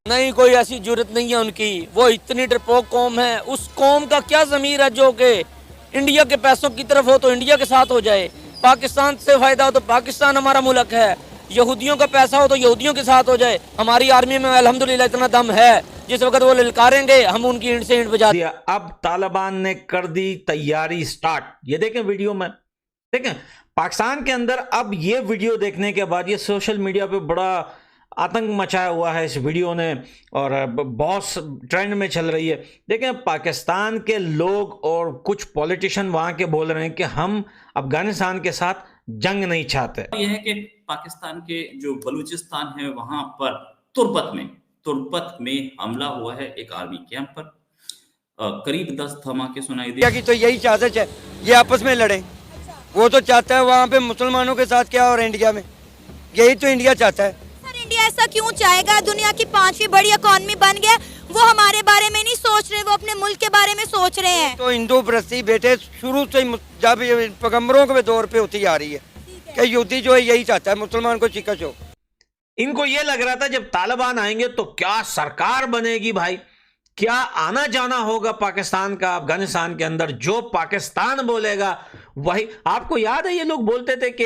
नहीं, कोई ऐसी जरूरत नहीं है उनकी। वो इतनी डरपोक कौम है, उस कौम का क्या ज़मीर है जो कि इंडिया के पैसों की तरफ हो तो इंडिया के साथ हो जाए, पाकिस्तान से फायदा हो तो पाकिस्तान हमारा मुल्क है, यहूदियों का पैसा हो तो यहूदियों के साथ हो जाए। हमारी आर्मी में अल्हम्दुलिल्लाह इतना दम है, जिस वक्त वो ललकारेंगे हम उनकी ईंट से ईंट बजा दिया। अब तालिबान ने कर दी तैयारी स्टार्ट। ये देखें वीडियो में, देखें पाकिस्तान के अंदर अब ये वीडियो देखने के बाद ये सोशल मीडिया पे बड़ा आतंक मचाया हुआ है इस वीडियो ने और बहुत ट्रेंड में चल रही है। देखें पाकिस्तान के लोग और कुछ पॉलिटिशियन वहां के बोल रहे हैं कि हम अफगानिस्तान के साथ जंग नहीं चाहते। यह है कि पाकिस्तान के जो बलूचिस्तान है वहां पर तुर्बत में हमला हुआ है एक आर्मी कैंप पर। करीब 10 धमाके सुनाई दिए। कि तो यही चाहते है ये आपस में लड़े। वो तो चाहता है वहाँ पे मुसलमानों के साथ क्या और इंडिया में, यही तो इंडिया चाहता है। सर इंडिया ऐसा क्यों चाहेगा? दुनिया की 5वीं बड़ी इकॉनमी बन गया, वो हमारे बारे में नहीं सोच रहे, वो अपने मुल्क के बारे में सोच रहे हैं। तो हिंदू प्रस्ती बेटे शुरू से जब पैगम्बरों के दौर पे होती आ रही है कि यहूदी जो है यही चाहता है मुसलमान को चिकच हो। इनको ये लग रहा था जब तालिबान आएंगे तो क्या सरकार बनेगी भाई, क्या आना जाना होगा पाकिस्तान का अफगानिस्तान के अंदर, जो पाकिस्तान बोलेगा वही। आपको याद है ये लोग बोलते थे कि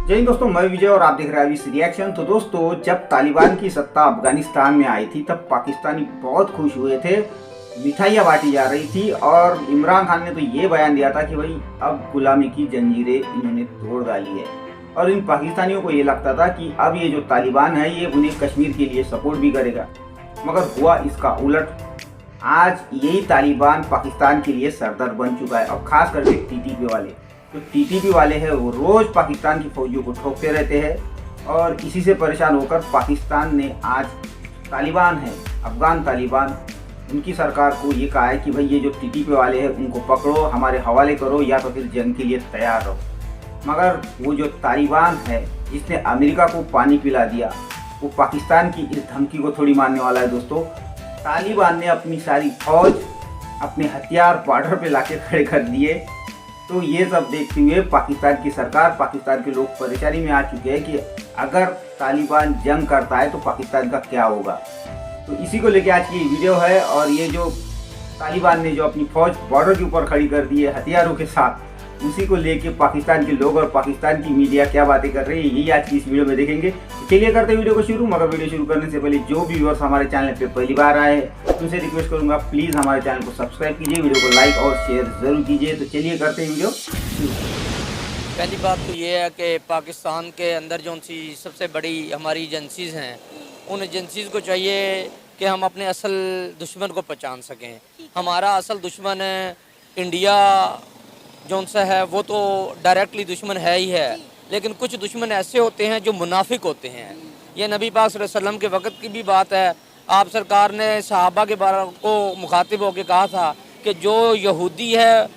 जय हिंद दोस्तों, मैं विजय और आप देख रहे हैं अभी रिएक्शन। तो दोस्तों जब तालिबान की सत्ता अफगानिस्तान में आई थी तब पाकिस्तानी बहुत खुश हुए थे, मिठाइयाँ बांटी जा रही थी और इमरान खान ने तो ये बयान दिया था कि भाई अब गुलामी की जंजीरें इन्होंने तोड़ डाली है। और इन पाकिस्तानियों को ये लगता था कि अब ये जो तालिबान है ये उन्हें कश्मीर के लिए सपोर्ट भी करेगा, मगर हुआ इसका उलट। आज यही तालिबान पाकिस्तान के लिए सरदर्द बन चुका है। अब खास करके टीटीपी वाले, तो टीटीपी वाले हैं वो रोज पाकिस्तान की फौजियों को ठोकते रहते हैं और इसी से परेशान होकर पाकिस्तान ने आज तालिबान है, अफगान तालिबान, उनकी सरकार को ये कहा है कि भाई ये जो टीटीपी वाले हैं उनको पकड़ो, हमारे हवाले करो या तो फिर जंग के लिए तैयार रहो। मगर वो जो तालिबान है जिसने अमेरिका को पानी पिला दिया, वो पाकिस्तान की इस धमकी को थोड़ी मानने वाला है। दोस्तों तालिबान ने अपनी सारी फौज, अपने हथियार बॉर्डर पे लाके खड़े कर दिए। तो ये सब देखते हुए पाकिस्तान की सरकार, पाकिस्तान के लोग परेशानी में आ चुके हैं कि अगर तालिबान जंग करता है तो पाकिस्तान का क्या होगा। तो इसी को लेके आज की वीडियो है। और ये जो तालिबान ने जो अपनी फौज बॉर्डर के ऊपर खड़ी कर दी है हथियारों के साथ, उसी को लेके पाकिस्तान के लोग और पाकिस्तान की मीडिया क्या बातें कर रही है, यही आज की इस वीडियो में देखेंगे। चलिए करते हैं वीडियो को शुरू। मगर वीडियो शुरू करने से पहले जो भी व्यूअर्स हमारे चैनल पे पहली बार आए हैं उनसे रिक्वेस्ट करूंगा प्लीज़ हमारे चैनल को सब्सक्राइब कीजिए, वीडियो को लाइक और शेयर जरूर कीजिए। तो चलिए करते हैं वीडियो शुरू। पहली बात तो ये है कि पाकिस्तान के अंदर जो सी सबसे बड़ी हमारी एजेंसीज़ हैं, उन एजेंसीज़ को चाहिए कि हम अपने असल दुश्मन को पहचान सकें। हमारा असल दुश्मन इंडिया जो सा है वो तो डायरेक्टली दुश्मन है ही है, लेकिन कुछ दुश्मन ऐसे होते हैं जो मुनाफिक होते हैं। ये नबी पाक सल्लल्लाहु अलैहि वसल्लम के वक़्त की भी बात है। आप सरकार ने सहाबा के बारे को मुखातिब होकर कहा था कि जो यहूदी है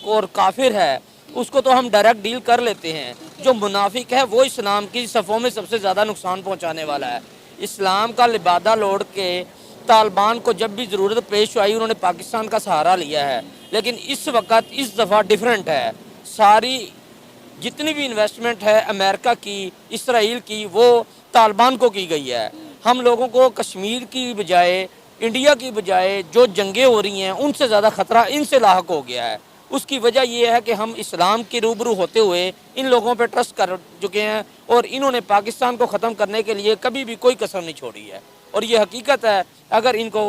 और काफिर है उसको तो हम डायरेक्ट डील कर लेते हैं, जो मुनाफिक है वो इस्लाम की सफ़ों में सबसे ज़्यादा नुकसान पहुँचाने वाला है। इस्लाम का लिबादा लोड़ के तालिबान को जब भी ज़रूरत पेश आई उन्होंने पाकिस्तान का सहारा लिया है, लेकिन इस वक्त इस दफ़ा डिफरेंट है। सारी जितनी भी इन्वेस्टमेंट है अमेरिका की, इसराइल की, वो तालिबान को की गई है। हम लोगों को कश्मीर की बजाय, इंडिया की बजाय जो जंगें हो रही हैं उनसे ज़्यादा ख़तरा इनसे लाहक हो गया है। उसकी वजह यह है कि हम इस्लाम के रूबरू होते हुए इन लोगों पर ट्रस्ट कर चुके हैं और इन्होंने पाकिस्तान को ख़त्म करने के लिए कभी भी कोई कसर नहीं छोड़ी है। और ये हकीकत है, अगर इनको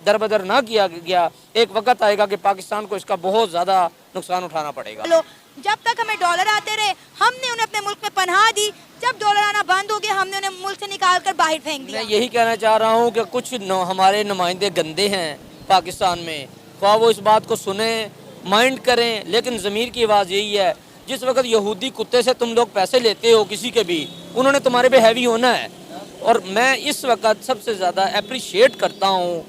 दरबदर ना किया गया एक वक्त आएगा कि पाकिस्तान को इसका बहुत ज़्यादा नुकसान उठाना पड़ेगा। जब तक हमें डॉलर आते रहे हमने उन्हें अपने मुल्क में पनाह दी, जब डॉलर आना बंद हो गया हमने उन्हें मुल्क से निकाल कर बाहर फेंक दिया। मैं यही कहना चाह रहा हूँ कि कुछ हमारे नुमाइंदे गंदे हैं पाकिस्तान में, ख्वाह वो इस बात को सुने, माइंड करें, लेकिन ज़मीर की आवाज़ यही है। जिस वक्त यहूदी कुत्ते से तुम लोग पैसे लेते हो किसी के भी, उन्होंने तुम्हारे पे हैवी होना है। और मैं इस वक्त सबसे ज़्यादा अप्रिशिएट करता हूँ,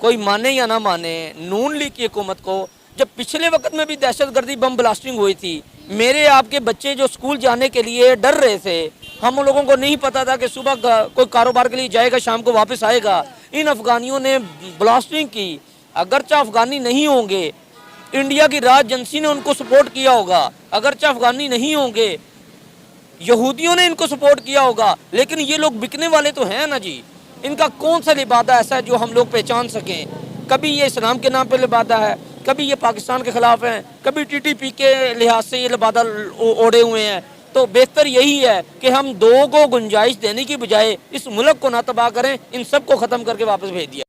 कोई माने या ना माने, नून लीग की हुकूमत को। जब पिछले वक्त में भी दहशतगर्दी बम ब्लास्टिंग हुई थी, मेरे आपके बच्चे जो स्कूल जाने के लिए डर रहे थे, हम लोगों को नहीं पता था कि सुबह कोई कारोबार के लिए जाएगा शाम को वापस आएगा। इन अफगानियों ने ब्लास्टिंग की। अगरचा अफगानी नहीं होंगे, इंडिया की राज एजेंसी ने उनको सपोर्ट किया होगा, अगरचे अफगानी नहीं होंगे, यहूदियों ने इनको सपोर्ट किया होगा, लेकिन ये लोग बिकने वाले तो हैं ना जी। इनका कौन सा लिबादा ऐसा है जो हम लोग पहचान सकें? कभी ये इस्लाम के नाम पे लिबादा है, कभी ये पाकिस्तान के खिलाफ हैं, कभी टीटीपी के लिहाज से ये लिबादा ओढ़े हुए हैं। तो बेहतर यही है कि हम दो को गुंजाइश देने की बजाय इस मुल्क को ना तबाह करें, इन सब को ख़त्म करके वापस भेज दिया।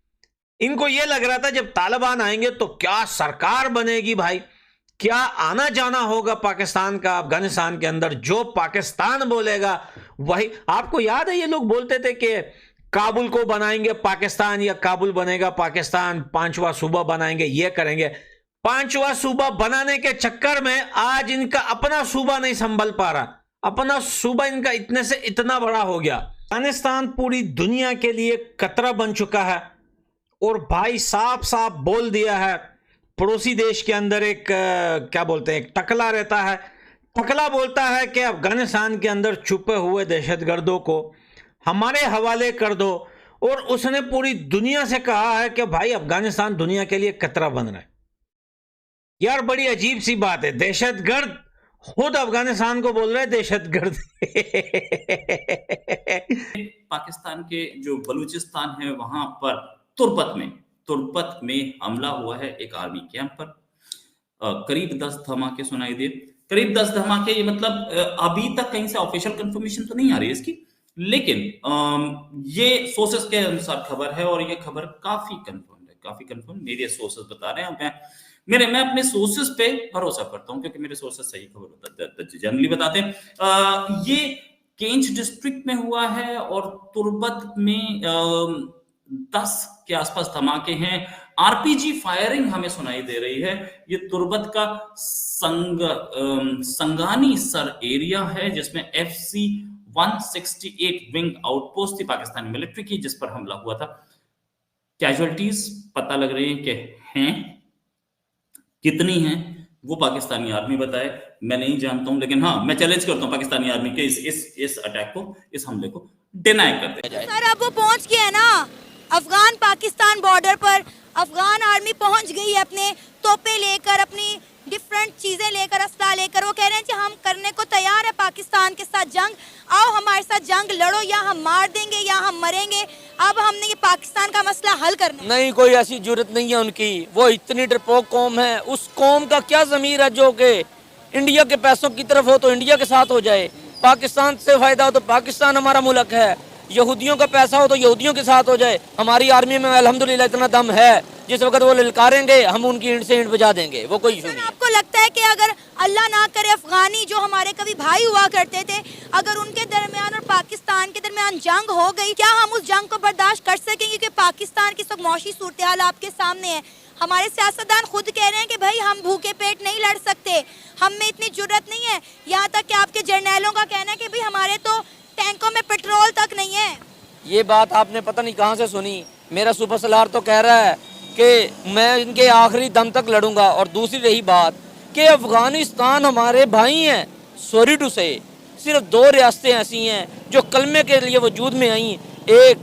इनको ये लग रहा था जब तालिबान आएंगे तो क्या सरकार बनेगी भाई, क्या आना जाना होगा पाकिस्तान का अफगानिस्तान के अंदर, जो पाकिस्तान बोलेगा वही। आपको याद है ये लोग बोलते थे कि काबुल को बनाएंगे पाकिस्तान या काबुल बनेगा पाकिस्तान, 5वां सूबा बनाएंगे, ये करेंगे। 5वां सूबा बनाने के चक्कर में आज इनका अपना सूबा नहीं संभल पा रहा, अपना सूबा इनका इतने से इतना बड़ा हो गया। अफगानिस्तान पूरी दुनिया के लिए खतरा बन चुका है और भाई साफ साफ बोल दिया है। पड़ोसी देश के अंदर एक क्या बोलते हैं, एक टकला रहता है, टकला बोलता है कि अफगानिस्तान के अंदर छुपे हुए दहशतगर्दों को हमारे हवाले कर दो, और उसने पूरी दुनिया से कहा है कि भाई अफगानिस्तान दुनिया के लिए खतरा बन रहा है। यार बड़ी अजीब सी बात है, दहशतगर्द खुद अफगानिस्तान को बोल रहे हैं दहशतगर्द। पाकिस्तान के जो बलूचिस्तान है वहां पर तुर्बत में हमला हुआ है एक आर्मी कैंप पर। करीब 10 धमाके सुनाई दिए, करीब 10 धमाके। ये मतलब अभी तक कहीं से ऑफिशियल कंफर्मेशन तो नहीं आ रही है इसकी, लेकिन ये सोर्सेस के अनुसार खबर है और ये खबर काफी कंफर्म है, काफी कंफर्म मेरे सोर्सेस बता रहे हैं। मैं अपने सोर्सेस पे भरोसा करता हूं क्योंकि मेरे सोर्सेस सही खबर जनरली बताते हैं। ये केंच डिस्ट्रिक्ट में हुआ है और तुर्बत में 10 के आसपास धमाके हैं। आरपीजी फायरिंग हमें सुनाई दे रही है। ये तुर्बत का संगानी सर एरिया है जिसमें FC 168 विंग आउटपोस्ट थी पाकिस्तानी मिलिट्री की, जिस पर हमला हुआ था। कैजुअलिटीज पता लग रही है कि हैं, कितनी हैं वो पाकिस्तानी आर्मी बताए, मैं नहीं जानता हूं, लेकिन हाँ मैं चैलेंज करता हूं पाकिस्तानी आर्मी के इस अटैक को, इस हमले को डिनाई कर दे। सर अब वो पहुंच गया है ना अफगान पाकिस्तान बॉर्डर पर, अफगान आर्मी पहुंच गई है अपने तोपे लेकर, अपनी डिफरेंट चीजें लेकर, असला लेकर। वो कह रहे हैं कि हम करने को तैयार है पाकिस्तान के साथ जंग, आओ हमारे साथ जंग लड़ो, या हम मार देंगे या हम मरेंगे। अब हमने ये पाकिस्तान का मसला हल करना है। नहीं, कोई ऐसी जरूरत नहीं है उनकी, वो इतनी डरपोक कौम है। उस कौम का क्या ज़मीर है जो कि इंडिया के पैसों की तरफ हो तो इंडिया के साथ हो जाए, पाकिस्तान से फायदा हो तो पाकिस्तान हमारा मुल्क है, यहूदियों का पैसा हो तो यहूदियों के साथ हो जाए। हमारी आर्मी में अल्हम्दुलिल्लाह इतना दम है, जिस वक्त वो ललकारेंगे हम उनकी ईंट से ईंट बजा देंगे, वो कोई इशू नहीं है। आपको लगता है कि अगर अल्लाह ना करे अफगानी जो हमारे कभी भाई हुआ करते थे, अगर उनके दरमियान और पाकिस्तान के दरमियान जंग हो गई, क्या हम उस जंग को बर्दाश्त कर सकेंगे? क्योंकि पाकिस्तान की सब मौशी सूरत हाल आपके सामने है। हमारे सियासतदान खुद कह रहे हैं कि भाई हम भूखे पेट नहीं लड़ सकते, हम में इतनी जुर्रत नहीं है। यहाँ तक कि आपके जर्नैलों का कहना है कि भाई हमारे तो टैंकों में पेट्रोल तक नहीं है। ये बात आपने पता नहीं कहाँ से सुनी। मेरा सुपर सलार तो कह रहा है कि मैं इनके आखिरी दम तक लड़ूंगा। और दूसरी रही बात कि अफगानिस्तान हमारे भाई हैं, सॉरी टू से, सिर्फ 2 रियासतें ऐसी हैं जो कलमे के लिए वजूद में आई, एक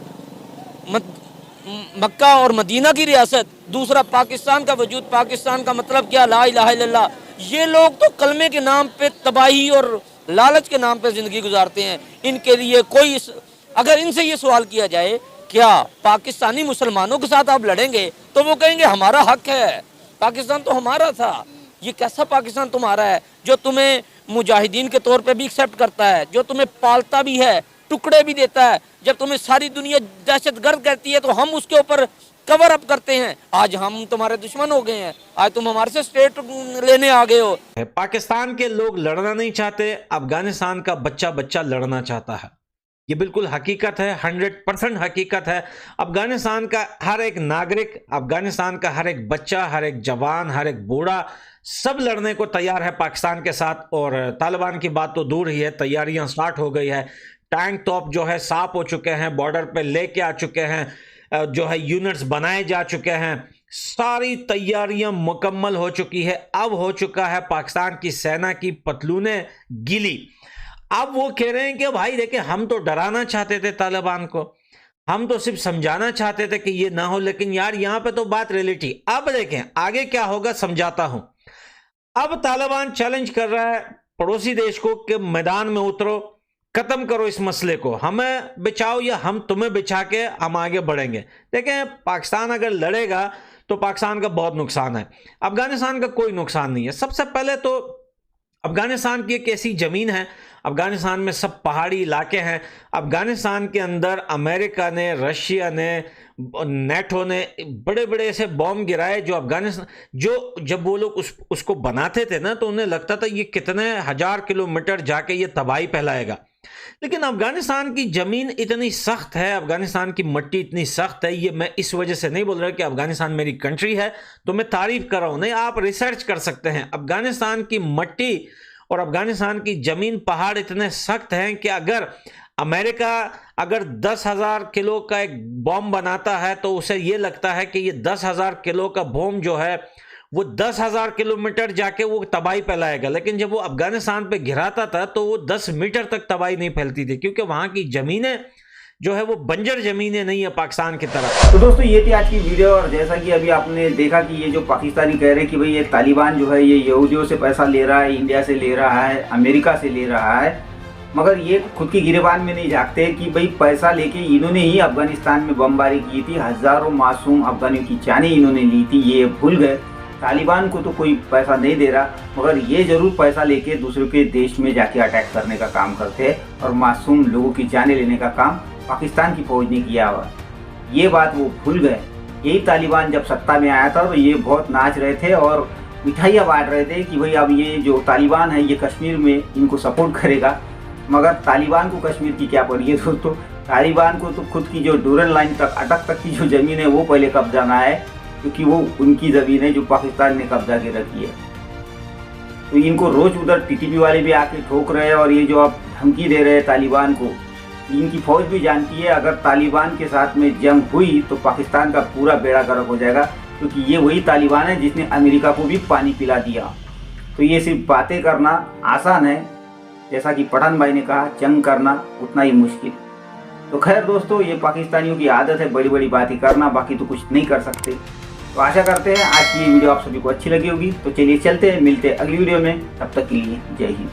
मक्का और मदीना की रियासत, दूसरा पाकिस्तान का वजूद। पाकिस्तान का मतलब क्या? ला इलाहा इल्लल्लाह। ये लोग तो कलमे के नाम पे तबाही और लालच के नाम पे जिंदगी गुजारते हैं। इनके लिए कोई, अगर इनसे ये सवाल किया जाए क्या पाकिस्तानी मुसलमानों के साथ आप लड़ेंगे, तो वो कहेंगे हमारा हक है, पाकिस्तान तो हमारा था। ये कैसा पाकिस्तान तुम्हारा है जो तुम्हें मुजाहिदीन के तौर पे भी एक्सेप्ट करता है, जो तुम्हें पालता भी है, टुकड़े भी देता है। जब तुम्हें सारी दुनिया दहशतगर्द कहती है तो हम उसके ऊपर कवर अप करते हैं। आज हम तुम्हारे दुश्मन हो गए हैं, आज तुम हमारे से स्टेट लेने आ गए हो। पाकिस्तान के लोग लड़ना नहीं चाहते, अफगानिस्तान का बच्चा बच्चा लड़ना चाहता है। ये बिल्कुल हकीकत है, 100% हकीकत है। अफगानिस्तान का हर एक नागरिक, अफगानिस्तान का हर एक बच्चा, हर एक जवान, हर एक बूढ़ा, सब लड़ने को तैयार है पाकिस्तान के साथ। और तालिबान की बात तो दूर ही है, तैयारियां स्टार्ट हो गई है। टैंक तोप जो है साफ हो चुके हैं, बॉर्डर पे लेके आ चुके हैं, जो है यूनिट्स बनाए जा चुके हैं, सारी तैयारियां मुकम्मल हो चुकी है। अब हो चुका है पाकिस्तान की सेना की पतलूने गीली। अब वो कह रहे हैं कि भाई देखिए हम तो डराना चाहते थे तालिबान को, हम तो सिर्फ समझाना चाहते थे कि ये ना हो, लेकिन यार यहाँ पे तो बात रियलिटी। अब देखें आगे क्या होगा, समझाता हूं। अब तालिबान चैलेंज कर रहा है पड़ोसी देश को कि मैदान में उतरो, खत्म करो इस मसले को, हमें बचाओ या हम तुम्हें बिछा के हम आगे बढ़ेंगे। देखें, पाकिस्तान अगर लड़ेगा तो पाकिस्तान का बहुत नुकसान है, अफगानिस्तान का कोई नुकसान नहीं है। सबसे पहले तो अफगानिस्तान की एक ऐसी जमीन है, अफगानिस्तान में सब पहाड़ी इलाके हैं, अफगानिस्तान के अंदर अमेरिका ने, रशिया ने, नेटो ने बड़े बड़े ऐसे बॉम्ब गिराए जो अफगानिस्तान, जो जब वो लोग उसको बनाते थे ना तो उन्हें लगता था ये कितने हजार किलोमीटर जाके ये तबाही फैलाएगा। लेकिन अफगानिस्तान की जमीन इतनी सख्त है, अफगानिस्तान की मिट्टी इतनी सख्त है, ये मैं इस वजह से नहीं बोल रहा कि अफगानिस्तान मेरी कंट्री है तो मैं तारीफ कर रहा हूं, नहीं, आप रिसर्च कर सकते हैं। अफगानिस्तान की मिट्टी और अफगानिस्तान की जमीन, पहाड़ इतने सख्त हैं कि अगर अमेरिका अगर 10,000 किलो का एक बॉम्ब बनाता है तो उसे यह लगता है कि ये 10,000 किलो का बॉम्ब जो है वो 10,000 किलोमीटर जाके वो तबाही फैलाएगा। लेकिन जब वो अफगानिस्तान पे गिराता था तो वो 10 मीटर तक तबाही नहीं फैलती थी, क्योंकि वहां की जमीनें जो है वो बंजर जमीनें नहीं है पाकिस्तान की तरह। तो दोस्तों ये थी आज की वीडियो, और जैसा कि अभी आपने देखा कि ये जो पाकिस्तानी कह रहे हैं कि भाई ये तालिबान जो है ये यहूदियों से पैसा ले रहा है, इंडिया से ले रहा है, अमेरिका से ले रहा है, मगर ये खुद की गिरेबान में नहीं झांकते कि भाई पैसा लेके इन्होंने ही अफगानिस्तान में बमबारी की थी, हजारों मासूम अफगानियों की जानें इन्होंने ली थी। ये भूल गए, तालिबान को तो कोई पैसा नहीं दे रहा, मगर ये जरूर पैसा लेके दूसरों के देश में जाके अटैक करने का काम करते हैं और मासूम लोगों की जानें लेने का काम पाकिस्तान की फौज ने किया हुआ। ये बात वो भूल गए। यही तालिबान जब सत्ता में आया था तो ये बहुत नाच रहे थे और मिठाइयाँ बांट रहे थे कि भाई अब ये जो तालिबान है ये कश्मीर में इनको सपोर्ट करेगा, मगर तालिबान को कश्मीर की क्या पड़ी है दोस्तों। तालिबान को तो खुद की जो डूरन लाइन तक, अटक तक की जो ज़मीन है वो पहले कब्जाना है, क्योंकि वो उनकी ज़मीन है जो पाकिस्तान ने कब्जा के रखी है। तो इनको रोज़ उधर टीटीपी वाले भी आके ठोक रहे हैं, और ये जो आप धमकी दे रहे हैं तालिबान को, इनकी फौज भी जानती है अगर तालिबान के साथ में जंग हुई तो पाकिस्तान का पूरा बेड़ा गर्क हो जाएगा, क्योंकि ये वही तालिबान है जिसने अमेरिका को भी पानी पिला दिया। तो ये सिर्फ बातें करना आसान है, जैसा कि पठान भाई ने कहा, जंग करना उतना ही मुश्किल। तो खैर दोस्तों, ये पाकिस्तानियों की आदत है बड़ी बड़ी बातें करना, बाकी तो कुछ नहीं कर सकते। तो आशा करते हैं आज की ये वीडियो आप सभी को अच्छी लगी होगी। तो चलिए चलते हैं, मिलते हैं अगली वीडियो में, तब तक के लिए जय हिंद।